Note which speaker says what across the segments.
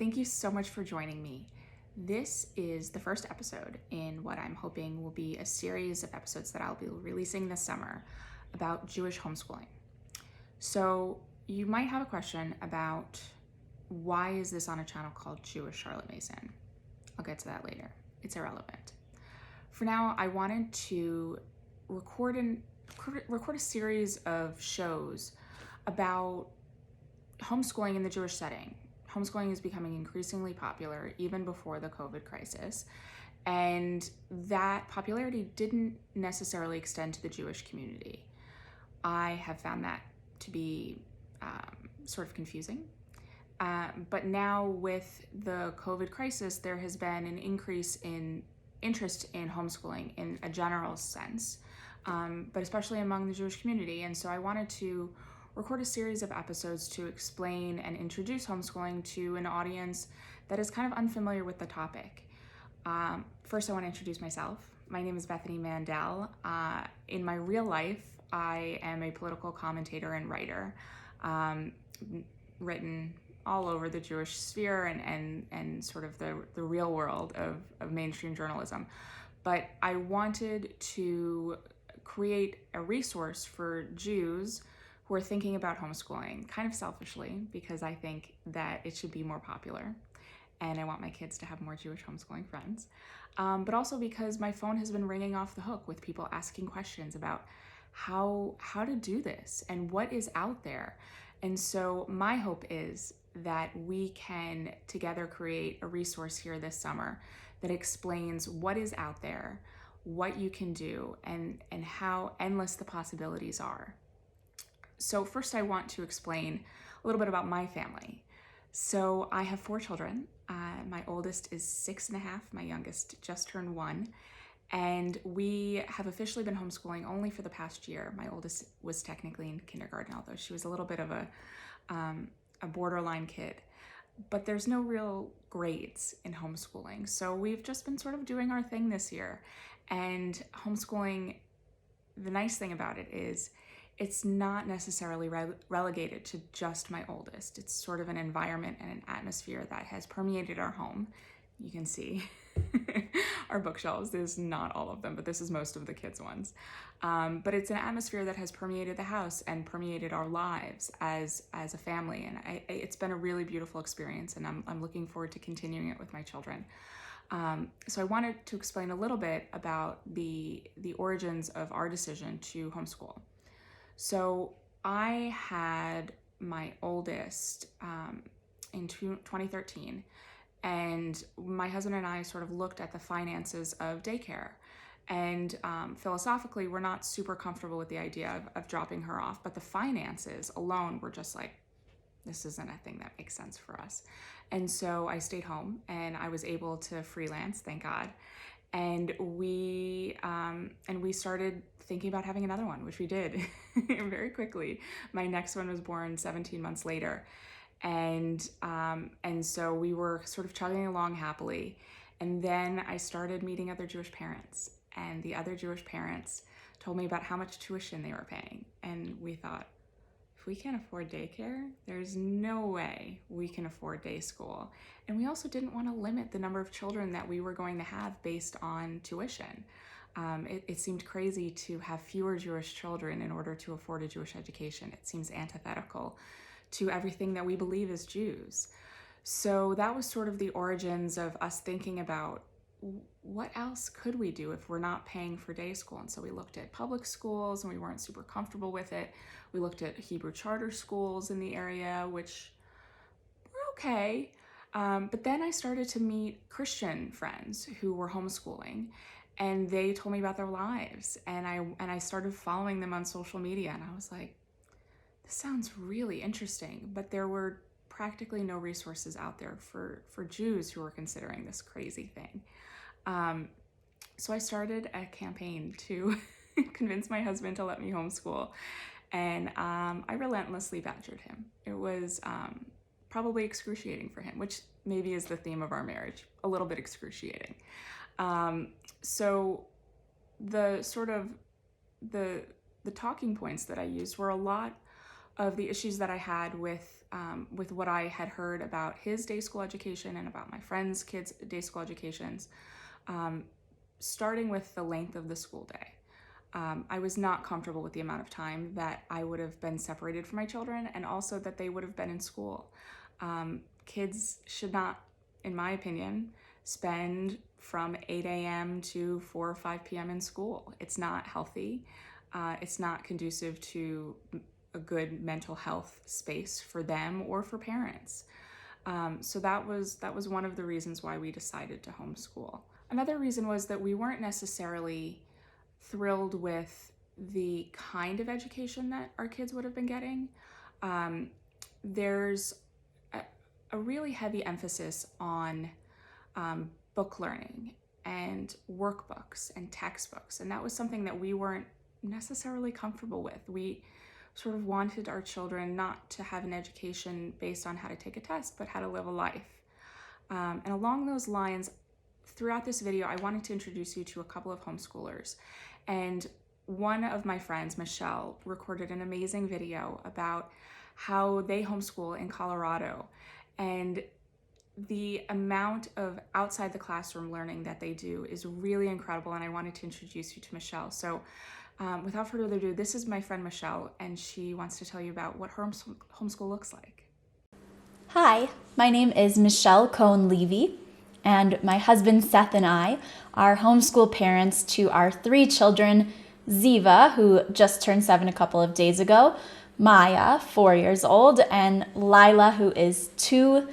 Speaker 1: Thank you so much for joining me. This is the first episode in what I'm hoping will be a series of episodes that I'll be releasing this summer about Jewish homeschooling. So you might have a question about why is this on a channel called Jewish Charlotte Mason? I'll get to that later. It's irrelevant. For now, I wanted to record a series of shows about homeschooling in the Jewish setting. Homeschooling is becoming increasingly popular even before the COVID crisis, and that popularity didn't necessarily extend to the Jewish community. I have found that to be sort of confusing. But now with the COVID crisis, there has been an increase in interest in homeschooling in a general sense, but especially among the Jewish community. And so I wanted to record a series of episodes to explain and introduce homeschooling to an audience that is kind of unfamiliar with the topic. First, I want to introduce myself. My name is Bethany Mandel. In my real life, I am a political commentator and writer, written all over the Jewish sphere and sort of the real world of mainstream journalism. But I wanted to create a resource for Jews who are thinking about homeschooling, kind of selfishly, because I think that it should be more popular and I want my kids to have more Jewish homeschooling friends. But also because my phone has been ringing off the hook with people asking questions about how to do this and what is out there. And so my hope is that we can together create a resource here this summer that explains what is out there, what you can do, and how endless the possibilities are. So first I want to explain a little bit about my family. So I have 4 children. My oldest is 6.5, my youngest just turned 1. And we have officially been homeschooling only for the past year. My oldest was technically in kindergarten, although she was a little bit of a borderline kid. But there's no real grades in homeschooling. So we've just been sort of doing our thing this year. And homeschooling, the nice thing about it is it's not necessarily relegated to just my oldest. It's sort of an environment and an atmosphere that has permeated our home. You can see our bookshelves. There's not all of them, but this is most of the kids' ones. But it's an atmosphere that has permeated the house and permeated our lives as a family. And it's been a really beautiful experience, and I'm looking forward to continuing it with my children. So I wanted to explain a little bit about the origins of our decision to homeschool. So I had my oldest in 2013, and my husband and I sort of looked at the finances of daycare. And philosophically, we're not super comfortable with the idea of dropping her off, but the finances alone were just like, this isn't a thing that makes sense for us. And so I stayed home and I was able to freelance, thank God. And we started thinking about having another one, which we did very quickly. My next one was born 17 months later. And so we were sort of chugging along happily. And then I started meeting other Jewish parents, and the other Jewish parents told me about how much tuition they were paying. And we thought, if we can't afford daycare, there's no way we can afford day school. And we also didn't want to limit the number of children that we were going to have based on tuition. It seemed crazy to have fewer Jewish children in order to afford a Jewish education. It seems antithetical to everything that we believe as Jews. So that was sort of the origins of us thinking about what else could we do if we're not paying for day school. And so we looked at public schools and we weren't super comfortable with it. We looked at Hebrew charter schools in the area, which were okay. But then I started to meet Christian friends who were homeschooling, and they told me about their lives. And I started following them on social media, and I was like, this sounds really interesting. But there were practically no resources out there for Jews who were considering this crazy thing. So I started a campaign to convince my husband to let me homeschool, and I relentlessly badgered him. It was probably excruciating for him, which maybe is the theme of our marriage, a little bit excruciating. So the sort of the talking points that I used were a lot of the issues that I had with what I had heard about his day school education and about my friends' kids' day school educations, starting with the length of the school day. I was not comfortable with the amount of time that I would have been separated from my children, and also that they would have been in school. Kids should not, in my opinion, spend from 8 a.m. to 4 or 5 p.m. in school. It's not healthy. It's not conducive to a good mental health space for them or for parents. So that was one of the reasons why we decided to homeschool. Another reason was that we weren't necessarily thrilled with the kind of education that our kids would have been getting. There's a really heavy emphasis on book learning and workbooks and textbooks, and that was something that we weren't necessarily comfortable with. We sort of wanted our children not to have an education based on how to take a test, but how to live a life. And along those lines, throughout this video, I wanted to introduce you to a couple of homeschoolers. And one of my friends, Michelle, recorded an amazing video about how they homeschool in Colorado. And the amount of outside the classroom learning that they do is really incredible, and I wanted to introduce you to Michelle. So without further ado, this is my friend Michelle, and she wants to tell you about what homeschool looks like.
Speaker 2: Hi, my name is Michelle Cohn-Levy, and my husband Seth and I are homeschool parents to our 3 children, Ziva, who just turned 7 a couple of days ago, Maya, 4 years old, and Lila, who is 2.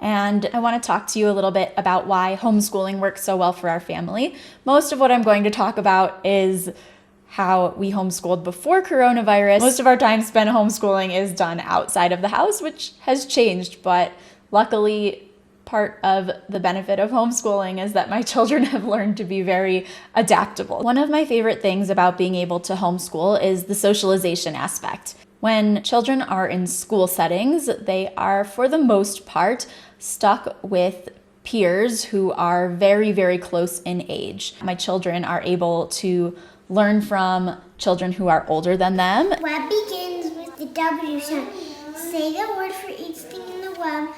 Speaker 2: And I want to talk to you a little bit about why homeschooling works so well for our family. Most of what I'm going to talk about is how we homeschooled before coronavirus. Most of our time spent homeschooling is done outside of the house, which has changed, but luckily part of the benefit of homeschooling is that my children have learned to be very adaptable. One of my favorite things about being able to homeschool is the socialization aspect. When children are in school settings, they are, for the most part, stuck with peers who are very, very close in age. My children are able to learn from children who are older than them.
Speaker 3: Web begins with the W sound. Say the word for each thing in the web.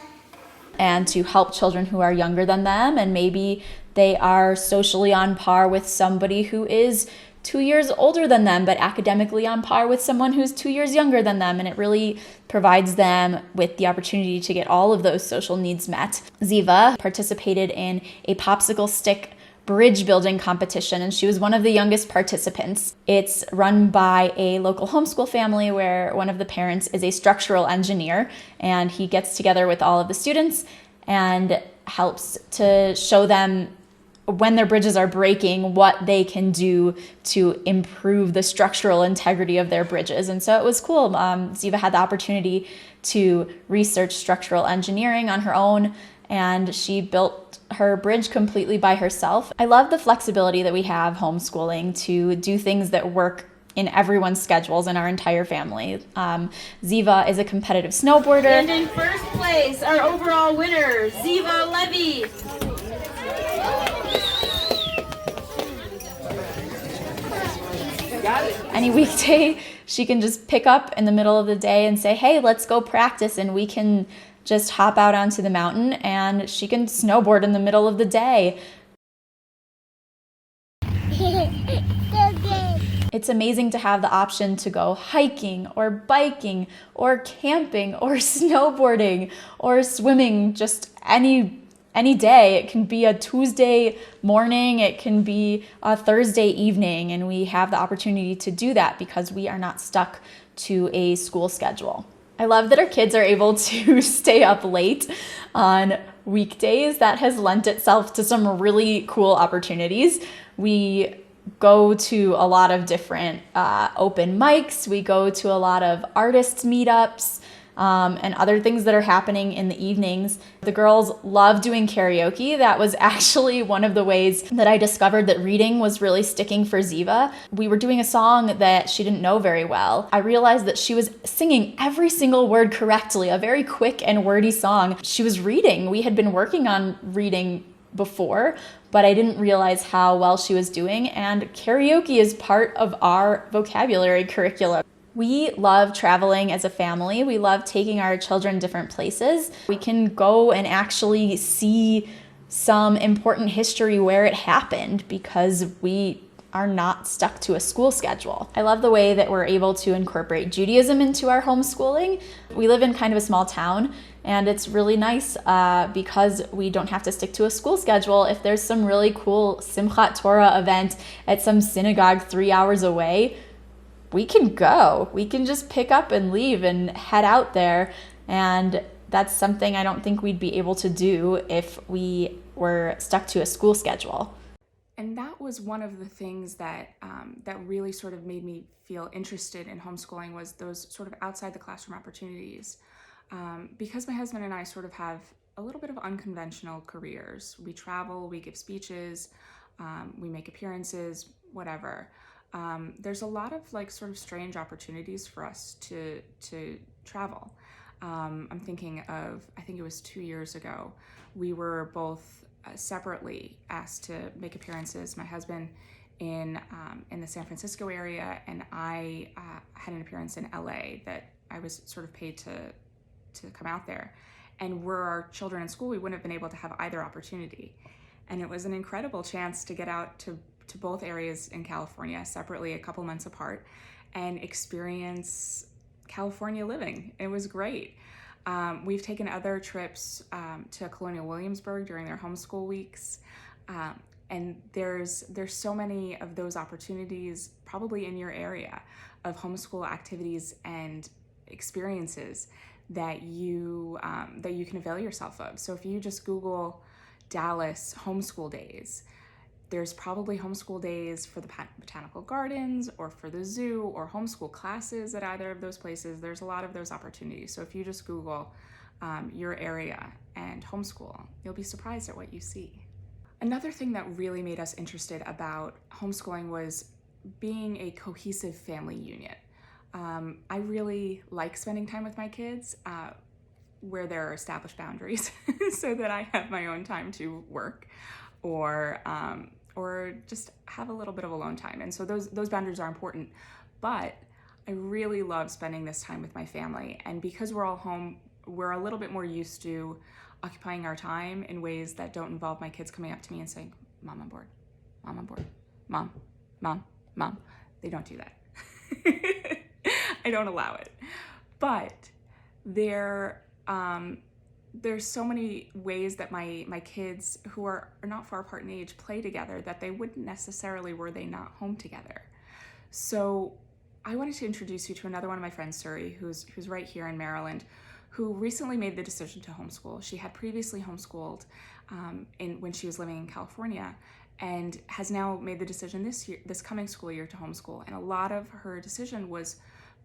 Speaker 2: And to help children who are younger than them, and maybe they are socially on par with somebody who is 2 years older than them, but academically on par with someone who's 2 years younger than them. And it really provides them with the opportunity to get all of those social needs met. Ziva participated in a popsicle stick bridge building competition, and she was one of the youngest participants. It's run by a local homeschool family where one of the parents is a structural engineer, and he gets together with all of the students and helps to show them when their bridges are breaking, what they can do to improve the structural integrity of their bridges. And so it was cool. Ziva had the opportunity to research structural engineering on her own, and she built her bridge completely by herself. I love the flexibility that we have homeschooling to do things that work in everyone's schedules in our entire family. Ziva is a competitive snowboarder.
Speaker 4: And in first place, our overall winner, Ziva Levy.
Speaker 2: Any weekday, she can just pick up in the middle of the day and say, hey, let's go practice, and we can just hop out onto the mountain, and she can snowboard in the middle of the day. It's amazing to have the option to go hiking or biking or camping or snowboarding or swimming just any day. It can be a Tuesday morning, it can be a Thursday evening, and we have the opportunity to do that because we are not stuck to a school schedule. I love that our kids are able to stay up late on weekdays. That has lent itself to some really cool opportunities. We go to a lot of different open mics. We go to a lot of artists meetups and other things that are happening in the evenings. The girls love doing karaoke. That was actually one of the ways that I discovered that reading was really sticking for Ziva. We were doing a song that she didn't know very well. I realized that she was singing every single word correctly, a very quick and wordy song. She was reading. We had been working on reading before, but I didn't realize how well she was doing, and karaoke is part of our vocabulary curriculum. We love traveling as a family. We love taking our children different places. We can go and actually see some important history where it happened because we are not stuck to a school schedule. I love the way that we're able to incorporate Judaism into our homeschooling. We live in kind of a small town, and it's really nice because we don't have to stick to a school schedule. If there's some really cool Simchat Torah event at some synagogue 3 hours away, we can go. We can just pick up and leave and head out there. And that's something I don't think we'd be able to do if we were stuck to a school schedule.
Speaker 1: And that was one of the things that that really sort of made me feel interested in homeschooling, was those sort of outside the classroom opportunities. Because my husband and I sort of have a little bit of unconventional careers. We travel, we give speeches, we make appearances, whatever. There's a lot of like sort of strange opportunities for us to travel. I'm thinking of, I think it was 2 years ago, we were both separately asked to make appearances. My husband in the San Francisco area, and I had an appearance in LA that I was sort of paid to come out there. And were our children in school, we wouldn't have been able to have either opportunity. And it was an incredible chance to get out to both areas in California separately, a couple months apart, and experience California living. It was great. We've taken other trips to Colonial Williamsburg during their homeschool weeks. And there's so many of those opportunities probably in your area of homeschool activities and experiences that you can avail yourself of. So if you just Google Dallas homeschool days, there's probably homeschool days for the botanical gardens or for the zoo or homeschool classes at either of those places. There's a lot of those opportunities. So if you just Google your area and homeschool, you'll be surprised at what you see. Another thing that really made us interested about homeschooling was being a cohesive family unit. I really like spending time with my kids where there are established boundaries so that I have my own time to work or just have a little bit of alone time. And so those boundaries are important, but I really love spending this time with my family. And because we're all home, we're a little bit more used to occupying our time in ways that don't involve my kids coming up to me and saying, "Mom, I'm bored. Mom, I'm bored. Mom, mom, mom." They don't do that. I don't allow it. But there's so many ways that my kids, who are not far apart in age, play together that they wouldn't necessarily were they not home together. So I wanted to introduce you to another one of my friends, Suri, who's right here in Maryland, who recently made the decision to homeschool. She had previously homeschooled when she was living in California, and has now made the decision this coming school year to homeschool. And a lot of her decision was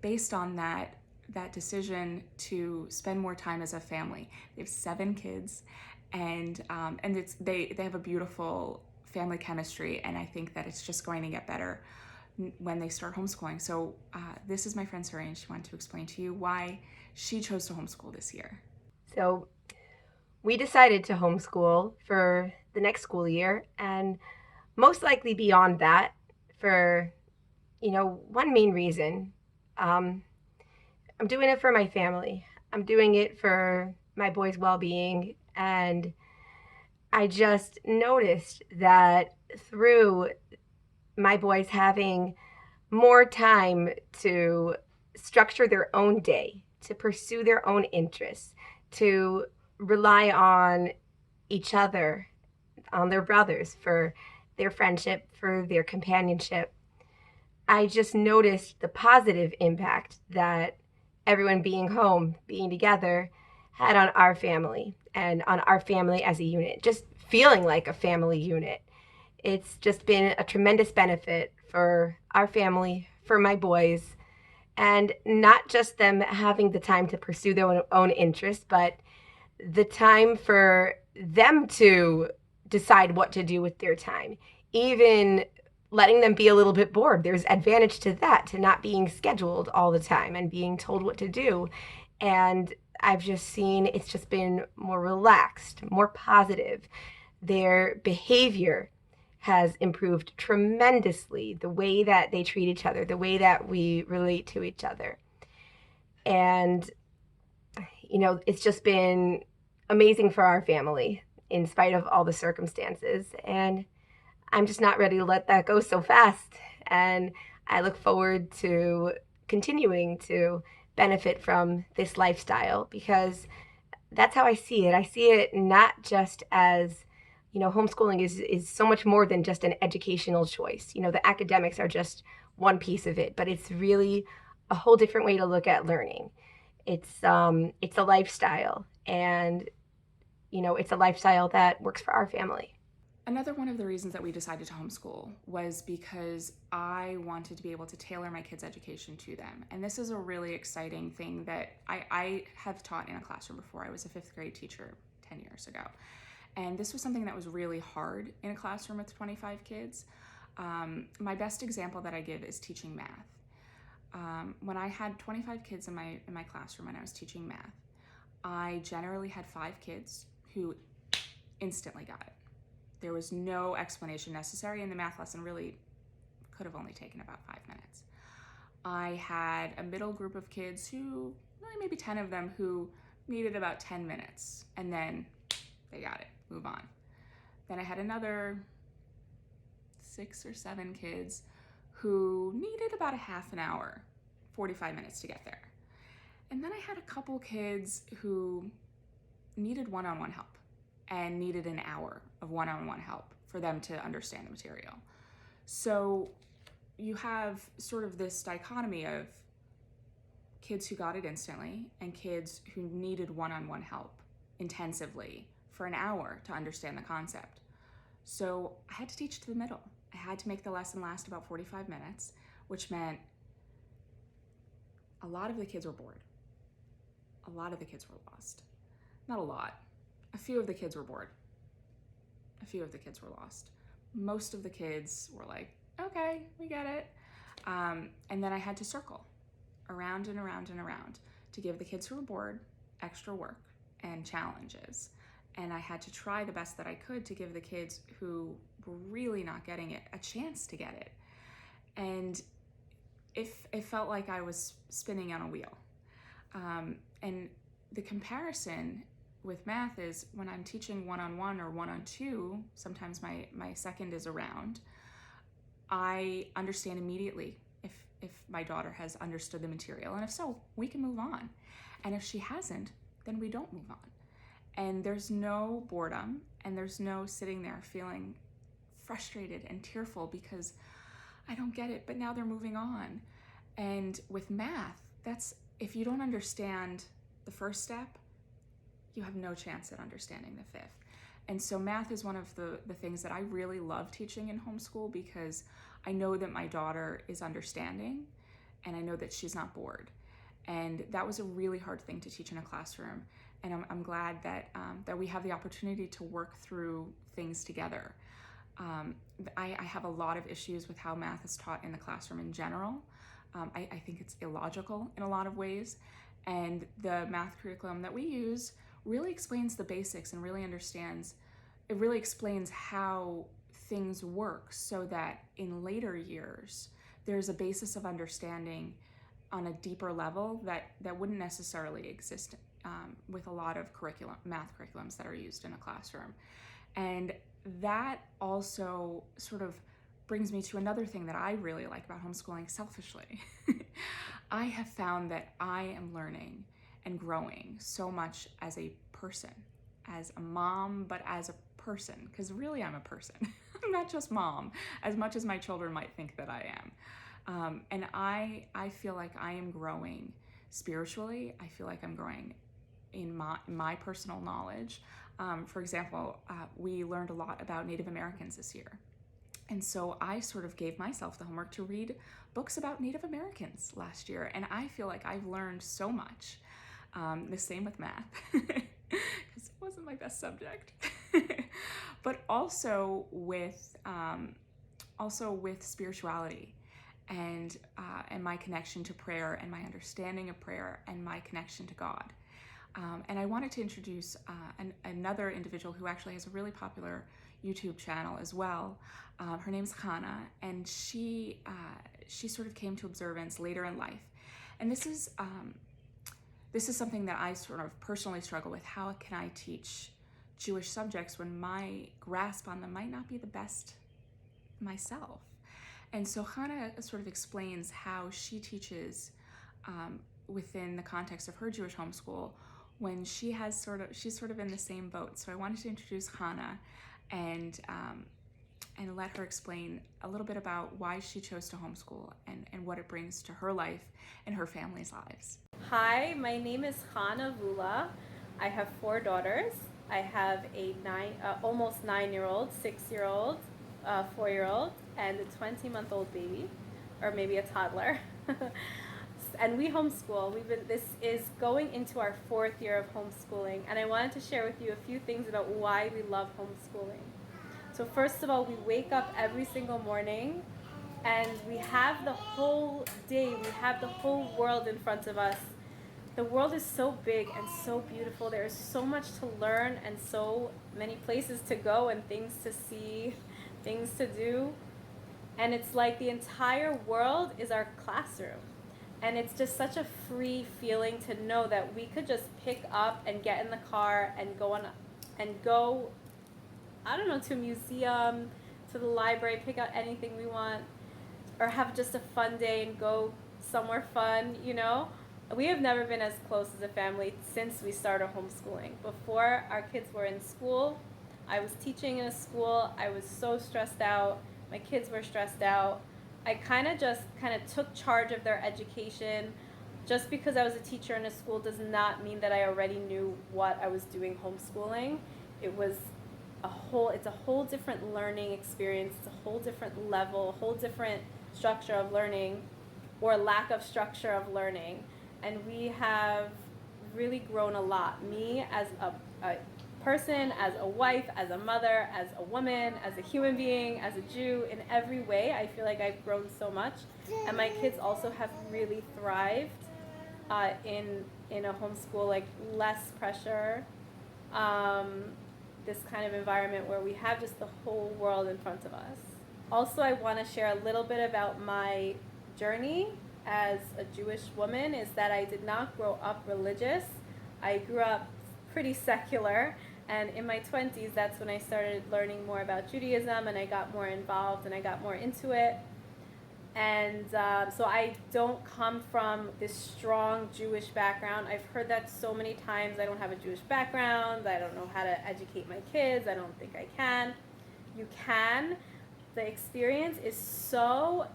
Speaker 1: based on that decision to spend more time as a family. They have 7 kids, and they have a beautiful family chemistry, and I think that it's just going to get better when they start homeschooling. So this is my friend Suri, and she wanted to explain to you why she chose to homeschool this year.
Speaker 5: So we decided to homeschool for the next school year, and most likely beyond that, for one main reason. I'm doing it for my family. I'm doing it for my boys' well-being, and I just noticed that through my boys having more time to structure their own day, to pursue their own interests, to rely on each other, on their brothers for their friendship, for their companionship, I just noticed the positive impact that everyone being home, being together, had on our family and on our family as a unit, just feeling like a family unit. It's just been a tremendous benefit for our family, for my boys, and not just them having the time to pursue their own interests, but the time for them to decide what to do with their time, even letting them be a little bit bored. There's advantage to that, to not being scheduled all the time and being told what to do. And I've just seen it's just been more relaxed, more positive. Their behavior has improved tremendously, the way that they treat each other, the way that we relate to each other. And, it's just been amazing for our family in spite of all the circumstances. And I'm just not ready to let that go so fast. And I look forward to continuing to benefit from this lifestyle, because that's how I see it. I see it not just as, homeschooling is so much more than just an educational choice. The academics are just one piece of it, but it's really a whole different way to look at learning. It's a lifestyle, and it's a lifestyle that works for our family.
Speaker 1: Another one of the reasons that we decided to homeschool was because I wanted to be able to tailor my kids' education to them. And this is a really exciting thing that I have taught in a classroom before. I was a 5th grade teacher 10 years ago. And this was something that was really hard in a classroom with 25 kids. My best example that I give is teaching math. When I had 25 kids in my classroom and I was teaching math, I generally had 5 kids who instantly got it. There was no explanation necessary, and the math lesson really could have only taken about 5 minutes. I had a middle group of kids who, maybe 10 of them, who needed about 10 minutes, and then they got it, move on. Then I had another 6 or 7 kids who needed about a half an hour, 45 minutes to get there. And then I had a couple kids who needed one-on-one help and needed an hour of one-on-one help for them to understand the material. So you have sort of this dichotomy of kids who got it instantly and kids who needed one-on-one help intensively for an hour to understand the concept. So I had to teach to the middle. I had to make the lesson last about 45 minutes, which meant a lot of the kids were bored. A lot of the kids were lost. Not a lot. A few of the kids were bored. A few of the kids were lost. Most of the kids were like, okay, we get it. And then I had to circle around and around and around to give the kids who were bored extra work and challenges. And I had to try the best that I could to give the kids who were really not getting it a chance to get it. And it felt like I was spinning on a wheel. And the comparison with math is when I'm teaching one-on-one or one-on-two, sometimes my second is around, I understand immediately if my daughter has understood the material. And if so, we can move on. And if she hasn't, then we don't move on. And there's no boredom, and there's no sitting there feeling frustrated and tearful because I don't get it, but now they're moving on. And with math, that's, if you don't understand the first step, you have no chance at understanding the 5th. And so math is one of the things that I really love teaching in homeschool, because I know that my daughter is understanding and I know that she's not bored. And that was a really hard thing to teach in a classroom. And I'm glad that that we have the opportunity to work through things together. I have a lot of issues with how math is taught in the classroom in general. I think it's illogical in a lot of ways. And the math curriculum that we use really explains the basics and really explains how things work, so that in later years, there's a basis of understanding on a deeper level that wouldn't necessarily exist with a lot of math curriculums that are used in a classroom. And that also sort of brings me to another thing that I really like about homeschooling selfishly. I have found that I am learning and growing so much as a person, as a mom, but as a person, because really I'm a person. I'm not just mom, as much as my children might think that I am. And I feel like I am growing spiritually. I feel like I'm growing in my personal knowledge. For example, we learned a lot about Native Americans this year. And so I sort of gave myself the homework to read books about Native Americans last year. And I feel like I've learned so much. The same with math, because it wasn't my best subject. But also with spirituality and my connection to prayer and my understanding of prayer and my connection to God. And I wanted to introduce another individual who actually has a really popular YouTube channel as well. Her name's Hannah, and she sort of came to observance later in life. And this is something that I sort of personally struggle with. How can I teach Jewish subjects when my grasp on them might not be the best myself? And so Hannah sort of explains how she teaches within the context of her Jewish homeschool when she's sort of in the same boat. So I wanted to introduce Hannah and let her explain a little bit about why she chose to homeschool and what it brings to her life and her family's lives.
Speaker 6: Hi, my name is Hannah Vula. I have 4 daughters. I have a almost 9-year-old, 6-year-old, 4-year-old, and a 20-month-old baby, or maybe a toddler. And we homeschool. This is going into our 4th year of homeschooling, and I wanted to share with you a few things about why we love homeschooling. So first of all, we wake up every single morning and we have the whole day, we have the whole world in front of us. The world is so big and so beautiful. There is so much to learn and so many places to go and things to see, things to do. And it's like the entire world is our classroom. And it's just such a free feeling to know that we could just pick up and get in the car and go, I don't know, to a museum, to the library, pick out anything we want, or have just a fun day and go somewhere fun, you know? We have never been as close as a family since we started homeschooling. Before our kids were in school, I was teaching in a school, I was so stressed out, my kids were stressed out. I kind of took charge of their education. Just because I was a teacher in a school does not mean that I already knew what I was doing homeschooling. It's a whole different learning experience, it's a whole different level, a whole different structure of learning, or lack of structure of learning. And we have really grown a lot. Me as a person, as a wife, as a mother, as a woman, as a human being, as a Jew, in every way, I feel like I've grown so much. And my kids also have really thrived in a homeschool, like less pressure, this kind of environment where we have just the whole world in front of us. Also, I want to share a little bit about my journey as a Jewish woman, is that I did not grow up religious. I grew up pretty secular, and in my 20s, that's when I started learning more about Judaism, and I got more involved and I got more into it. And so I don't come from this strong Jewish background. I've heard that so many times. I don't have a Jewish background. I don't know how to educate my kids. I don't think I can. You can. The experience is so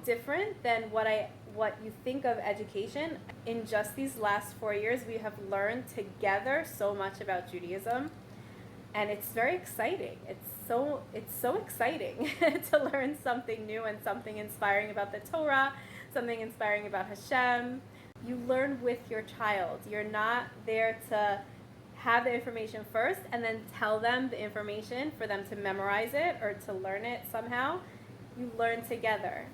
Speaker 6: different than what you think of education. In just these last 4 years, we have learned together so much about Judaism, and it's very exciting. It's so exciting to learn something new and something inspiring about the Torah, something inspiring about Hashem. You learn with your child. You're not there to have the information first and then tell them the information for them to memorize it or to learn it somehow. You learn together.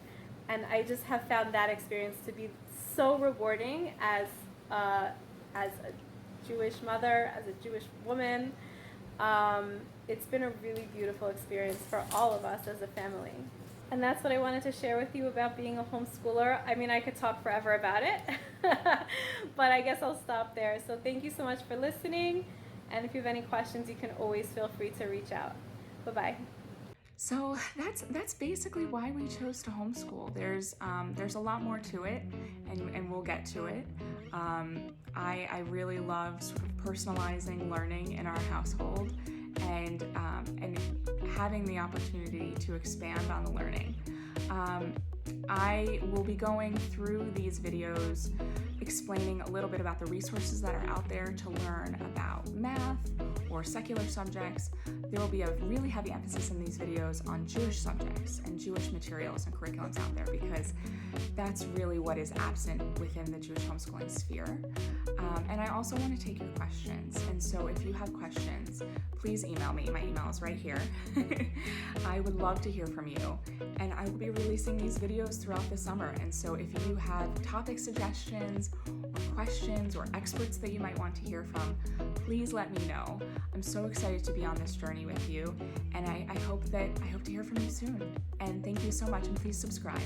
Speaker 6: And I just have found that experience to be so rewarding as a Jewish mother, as a Jewish woman. It's been a really beautiful experience for all of us as a family. And that's what I wanted to share with you about being a homeschooler. I mean, I could talk forever about it, but I guess I'll stop there. So thank you so much for listening. And if you have any questions, you can always feel free to reach out. Bye-bye.
Speaker 1: So that's basically why we chose to homeschool. There's a lot more to it, and we'll get to it. I really love sort of personalizing learning in our household, and having the opportunity to expand on the learning. I will be going through these videos explaining a little bit about the resources that are out there to learn about math or secular subjects. There will be a really heavy emphasis in these videos on Jewish subjects and Jewish materials and curriculums out there, because that's really what is absent within the Jewish homeschooling sphere. And I also want to take your questions. And so if you have questions, please email me. My email is right here. I would love to hear from you. And I will be releasing these videos videos throughout the summer. And so if you have topic suggestions or questions or experts that you might want to hear from, please let me know. I'm so excited to be on this journey with you, and I hope to hear from you soon. And thank you so much, and please subscribe.